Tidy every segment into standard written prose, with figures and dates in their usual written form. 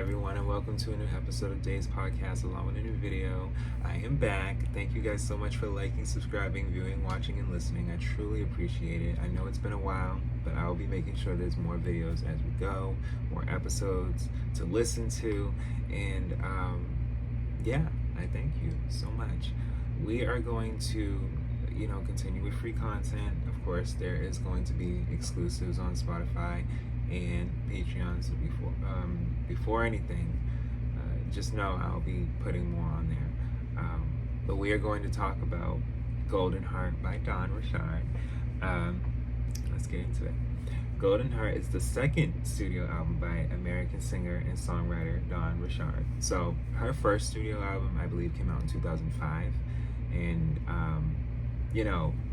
everyone, and welcome to a new episode of Day's Podcast along with a new video. I am back. Thank you guys so much for liking, subscribing, viewing, watching, and listening. I truly appreciate it. I know it's been a while, but I will be making sure there's more videos as we go, more episodes to listen to, and yeah, I thank you so much. We are going to continue with free content. Of course, there is going to be exclusives on Spotify and Patreon. So before anything, just know I'll be putting more on there. But we are going to talk about GoldenHeart by Dawn Richard. Let's get into it. GoldenHeart is the second studio album by American singer and songwriter Dawn Richard. So her first studio album, I believe, came out in 2005. And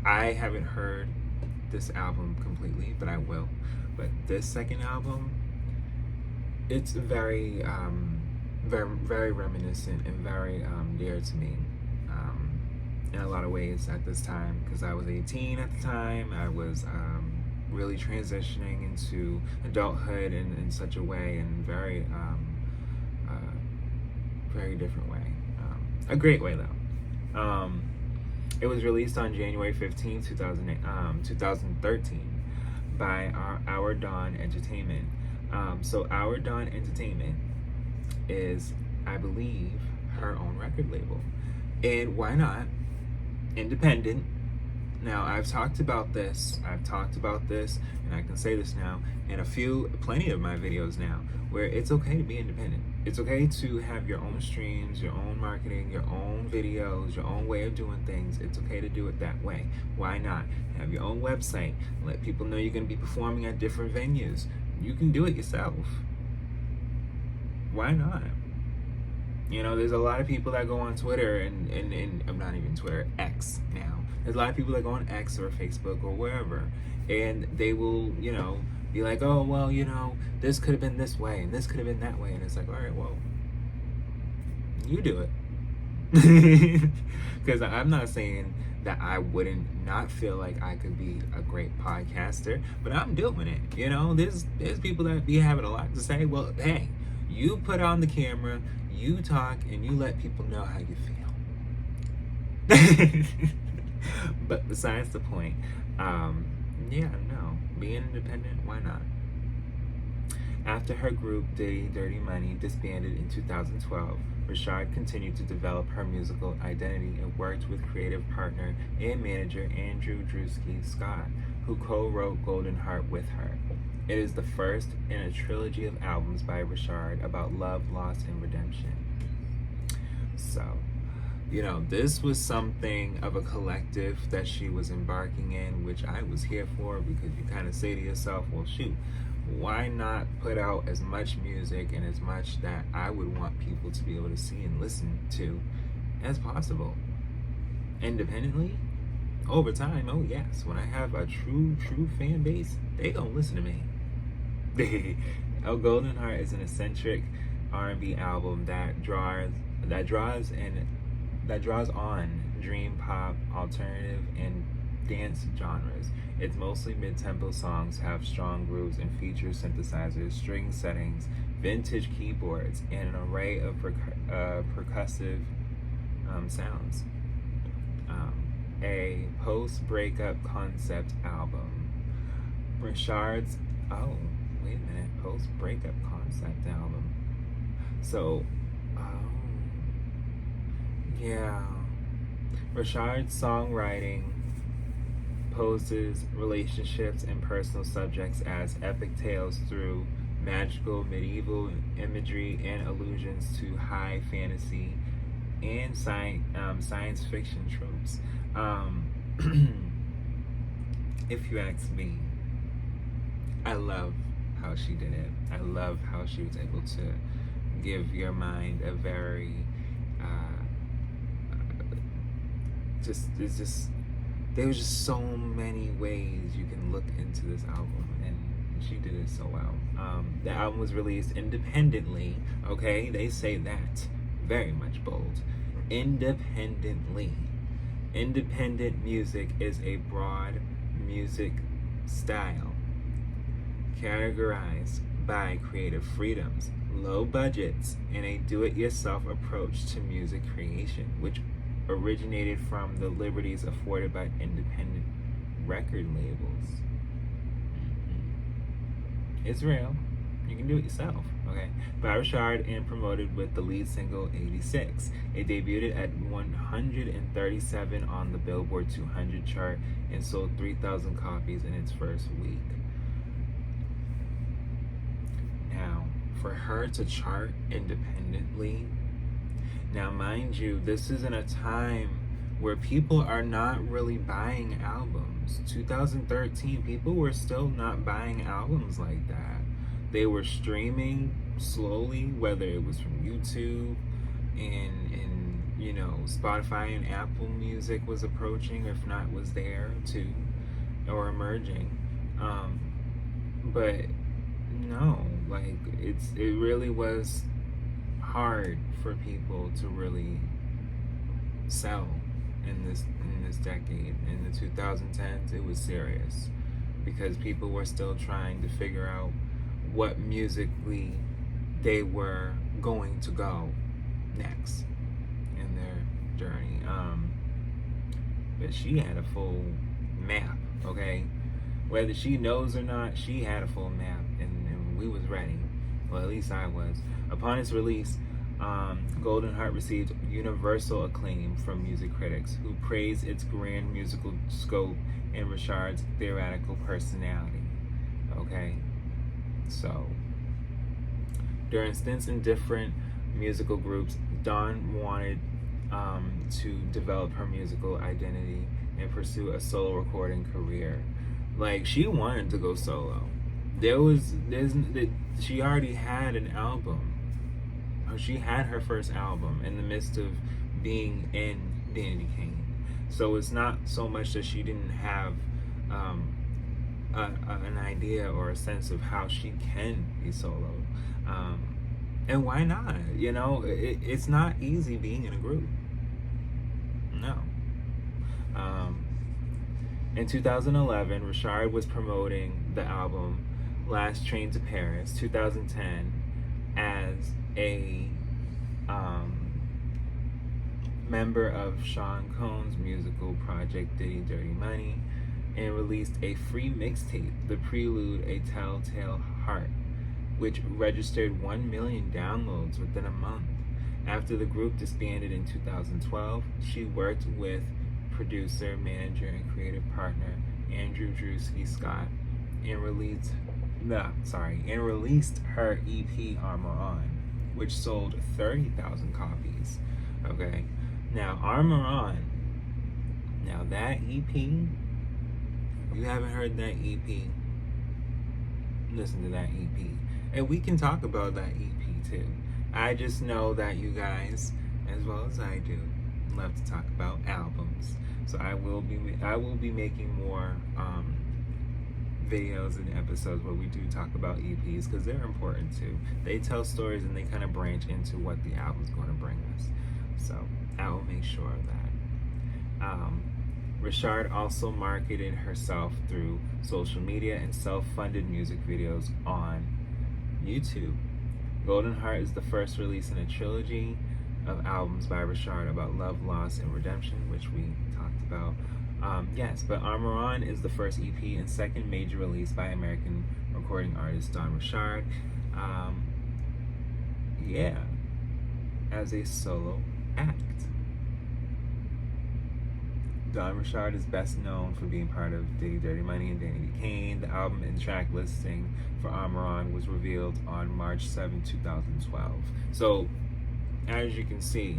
I haven't heard this album completely, but I will. But this second album, it's very reminiscent and very dear to me in a lot of ways at this time, because I was 18 at the time. I was really transitioning into adulthood in such a way, and very different way. A great way though. It was released on January 15, 2013 by Our Dawn Entertainment. So Our Dawn Entertainment is, I believe, her own record label. And why not? Independent. Now, I've talked about this, and I can say this now, in plenty of my videos now, where it's okay to be independent. It's okay to have your own streams, your own marketing, your own videos, your own way of doing things. It's okay to do it that way. Why not? Have your own website. Let people know you're going to be performing at different venues. You can do it yourself. Why not? There's a lot of people that go on Twitter and I'm not even Twitter, X now. There's a lot of people that go on X or Facebook or wherever, and they will, be like, oh, well, this could have been this way and this could have been that way. And it's like, all right, well, you do it. Because I'm not saying that I wouldn't not feel like I could be a great podcaster, but I'm doing it. There's people that be having a lot to say. Well, hey, you put on the camera, you talk, and you let people know how you feel. But besides the point, being independent, why not? After her group Dirty Money disbanded in 2012, Richard continued to develop her musical identity and worked with creative partner and manager Andrew Drewski Scott, who co-wrote GoldenHeart with her. It is the first in a trilogy of albums by Richard about love, loss, and redemption. So, this was something of a collective that she was embarking in, which I was here for, because you kind of say to yourself, well, shoot, why not put out as much music and as much that I would want people to be able to see and listen to as possible? Independently, over time, oh yes, when I have a true fan base, they gonna listen to me. GoldenHeart is an eccentric R&B album that draws on dream pop, alternative, and dance genres. Its mostly mid-tempo songs have strong grooves and feature synthesizers, string settings, vintage keyboards, and an array of percussive sounds. A post-breakup concept album. Richard's post-breakup concept album. So, Richard's songwriting poses relationships and personal subjects as epic tales through magical medieval imagery and allusions to high fantasy and science fiction tropes. If you ask me, I love how she did it. I love how she was able to give your mind a very there was just so many ways you can look into this album, and she did it so well. The album was released independently. Okay, they say that very much bold. Independently. Independent music is a broad music style categorized by creative freedoms, low budgets, and a do-it-yourself approach to music creation, which originated from the liberties afforded by independent record labels. It's real. You can do it yourself, okay? By Richard and promoted with the lead single 86. It debuted at 137 on the Billboard 200 chart and sold 3,000 copies in its first week. Now, for her to chart independently, now mind you, this is in a time where people are not really buying albums. 2013, people were still not buying albums like that. They were streaming slowly, whether it was from YouTube and you know, Spotify and Apple Music was approaching, if not was there too, or emerging. But no, like it really was hard for people to really sell in this decade. In the 2010s, it was serious because people were still trying to figure out what musically they were going to go next in their journey. But she had a full map, okay? Whether she knows or not, she had a full map, and we was ready. Well, at least I was. Upon its release, GoldenHeart received universal acclaim from music critics who praised its grand musical scope and Richard's theatrical personality. Okay? So, during stints in different musical groups, Dawn wanted to develop her musical identity and pursue a solo recording career. Like, she wanted to go solo. She already had an album. She had her first album in the midst of being in Danity Kane. So it's not so much that she didn't have an idea or a sense of how she can be solo. And why not? You know, it's not easy being in a group. No. In 2011, Richard was promoting the album Last Train to Paris, 2010, as a member of Sean Combs' musical project Diddy Dirty Money, and released a free mixtape, The Prelude, A Telltale Heart, which registered 1 million downloads within a month. After the group disbanded in 2012, she worked with producer, manager, and creative partner Andrew Drewski Scott and released her EP Armor On, which sold 30,000 copies. Okay, now Armor On, now that EP, if you haven't heard that EP, listen to that EP, and we can talk about that EP too. I just know that you guys, as well as I do, love to talk about albums. So I will be making more videos and episodes where we do talk about EPs because they're important too. They tell stories and they kind of branch into what the album's going to bring us. So I will make sure of that. Richard also marketed herself through social media and self-funded music videos on YouTube. GoldenHeart is the first release in a trilogy of albums by Richard about love, loss, and redemption, which we talked about. Yes, but Armor On is the first EP and second major release by American recording artist Dawn Richard. As a solo act. Dawn Richard is best known for being part of Diddy Dirty Money and Danity Kane. The album and track listing for Armor On was revealed on March 7, 2012. So, as you can see,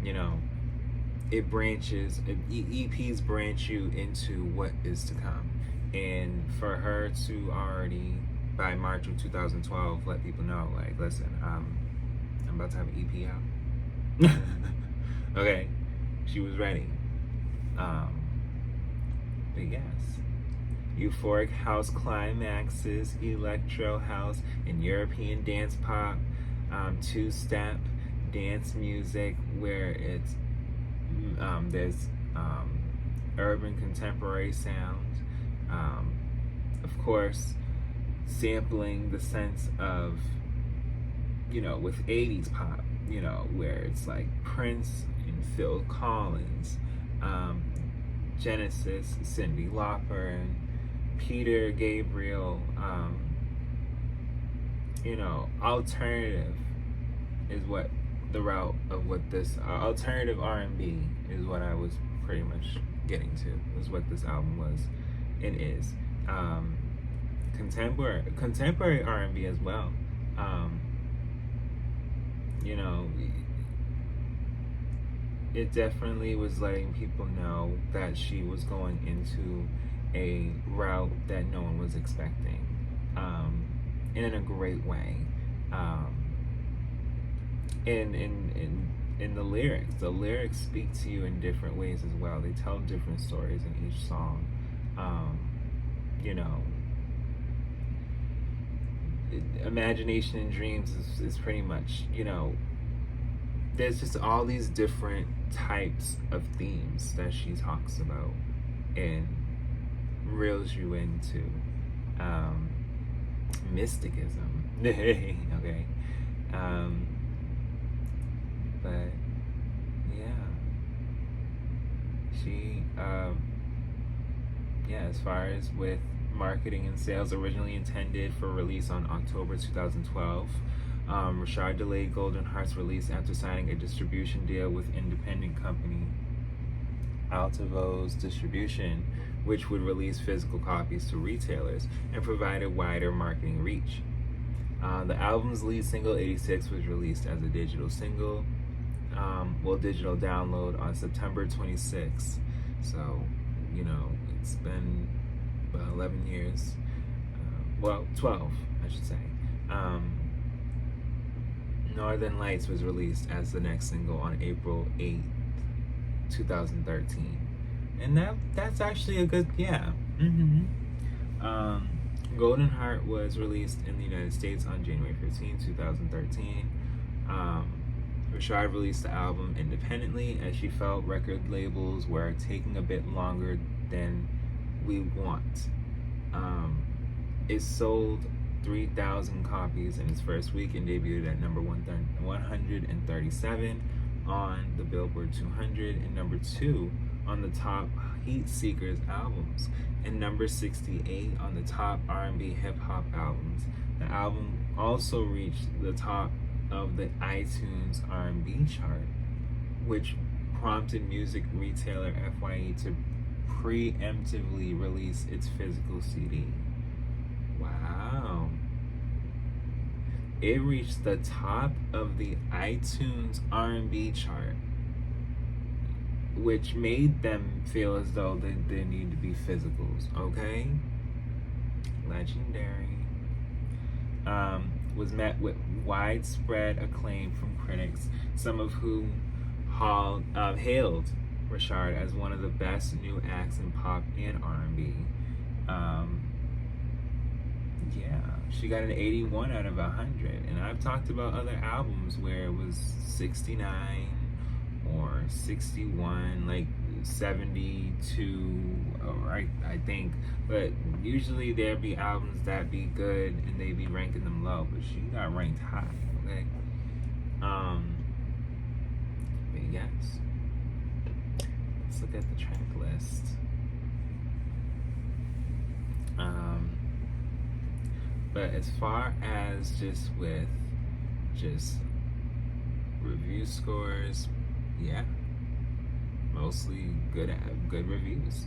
you know, it branches, EPs branch you into what is to come. And for her to already, by March of 2012, let people know, like, listen, I'm about to have an EP out. Okay, she was ready. But yes, euphoric house climaxes, electro house, and European dance pop, two-step dance music where it's there's urban contemporary sound, of course sampling the sense of with 80s pop, where it's like Prince and Phil Collins, Genesis, Cyndi Lauper, and Peter Gabriel. Alternative is what the route of what this alternative R&B is what I was pretty much getting to, is what this album was and is. Contemporary R&B as well. It definitely was letting people know that she was going into a route that no one was expecting, in a great way. In the lyrics speak to you in different ways as well. They tell different stories in each song. Imagination and dreams is pretty much, there's just all these different types of themes that she talks about and reels you into mysticism. Okay. But yeah, she as far as with marketing and sales, originally intended for release on October 2012, Richard delayed GoldenHeart's release after signing a distribution deal with independent company Altavo's Distribution, which would release physical copies to retailers and provide a wider marketing reach. The album's lead single, 86, was released as a digital single, digital download on September 26th. So, it's been about 11 years. 12, I should say. Northern Lights was released as the next single on April 8th, 2013. And that's actually a good, GoldenHeart was released in the United States on January 15, 2013. Richard released the album independently as she felt record labels were taking a bit longer than we want. It sold 3,000 copies in its first week and debuted at number 137 on the Billboard 200 and number 2 on the top Heat Seekers albums and number 68 on the top R&B hip hop albums. The album also reached the top of the iTunes R&B chart, which prompted music retailer FYE to preemptively release its physical CD. Wow. It reached the top of the iTunes R&B chart, which made them feel as though they need to be physicals, okay? Legendary. Was met with widespread acclaim from critics, some of whom hailed Richard as one of the best new acts in pop and R&B. She got an 81 out of 100, and I've talked about other albums where it was 69 or 61, like 72, I think, but usually there'd be albums that be good and they be ranking them low, but she got ranked high, okay? But yes, let's look at the track list. But as far as just review scores, mostly good reviews.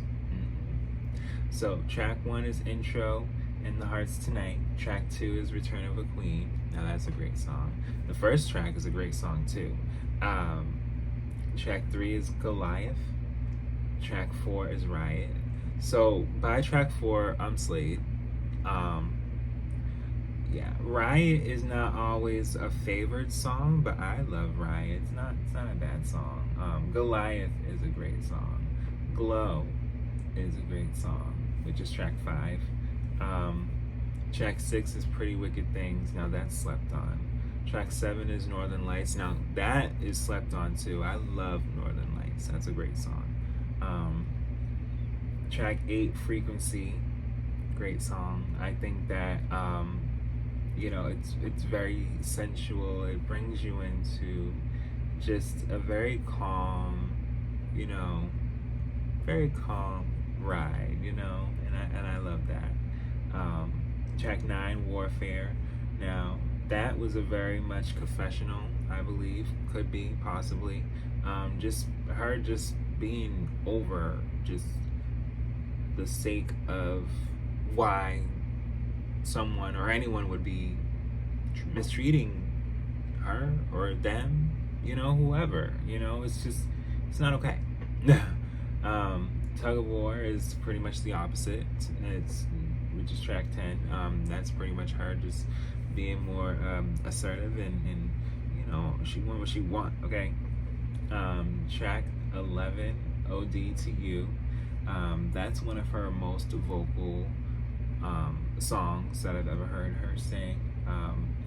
So track 1 is Intro and The Hearts Tonight. Track 2 is Return of a Queen. Now that's a great song. The first track is a great song too. Track 3 is Goliath. Track 4 is Riot. So by track 4, I'm Slade. Riot is not always a favored song, but I love Riot. It's not a bad song. Goliath is a great song. Glow is a great song, which is track 5. Track 6 is Pretty Wicked Things. Now that's slept on. Track 7 is Northern Lights. Now that is slept on too. I love Northern Lights. That's a great song. Track 8, Frequency. Great song. I think that it's very sensual. It brings you into just a very calm, you know, very calm ride, and I love that. Track 9, Warfare. Now, that was a very much confessional, I believe, could be, possibly. Just her just being over just the sake of why someone or anyone would be mistreating her or them, whoever, it's not okay. Tug of War is pretty much the opposite. Which is track 10. That's pretty much her just being more assertive and she want what she want, okay? Track 11, OD to You. That's one of her most vocal songs that I've ever heard her sing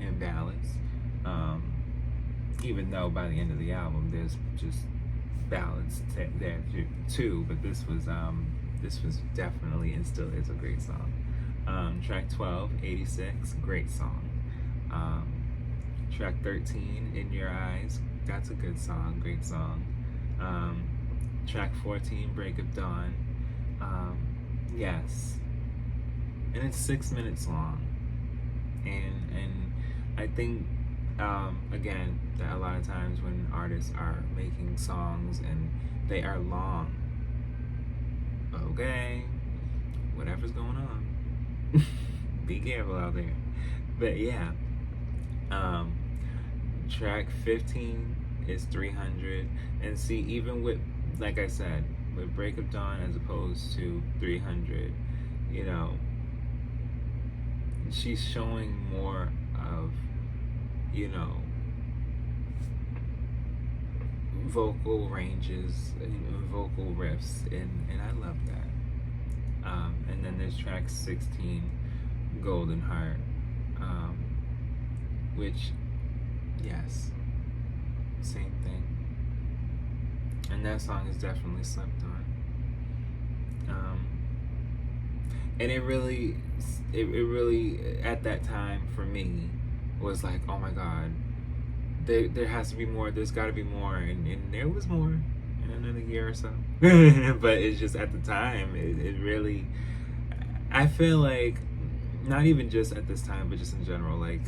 in ballads. Even though by the end of the album there's just ballads there too, but this was definitely and still is a great song. Track 12, 86, great song. Track 13, In Your Eyes, that's a good song, great song. Track 14, Break of Dawn, yes, and it's 6 minutes long, and I think again that a lot of times when artists are making songs and they are long, okay, whatever's going on, be careful out there. But yeah, track 15 is 300, and see, even with, like I said, with Break of Dawn as opposed to 300, she's showing more of, vocal ranges and vocal riffs, and I love that. And then there's track 16, GoldenHeart, which, yes, same thing. And that song is definitely slept on. And it really, at that time for me, was like, oh my God, there has to be more, there's got to be more, and there was more in another year or so. But it's just, at the time, it really, I feel like, not even just at this time, but just in general, like,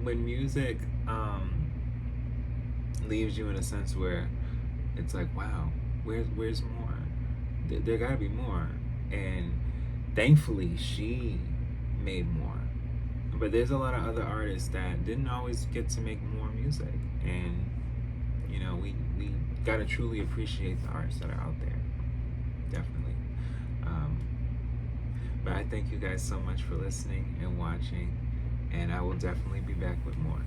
when music leaves you in a sense where it's like, wow, where's more? There gotta be more. And thankfully she made more. But there's a lot of other artists that didn't always get to make more music, and we gotta truly appreciate the artists that are out there, definitely. But I thank you guys so much for listening and watching, and I will definitely be back with more.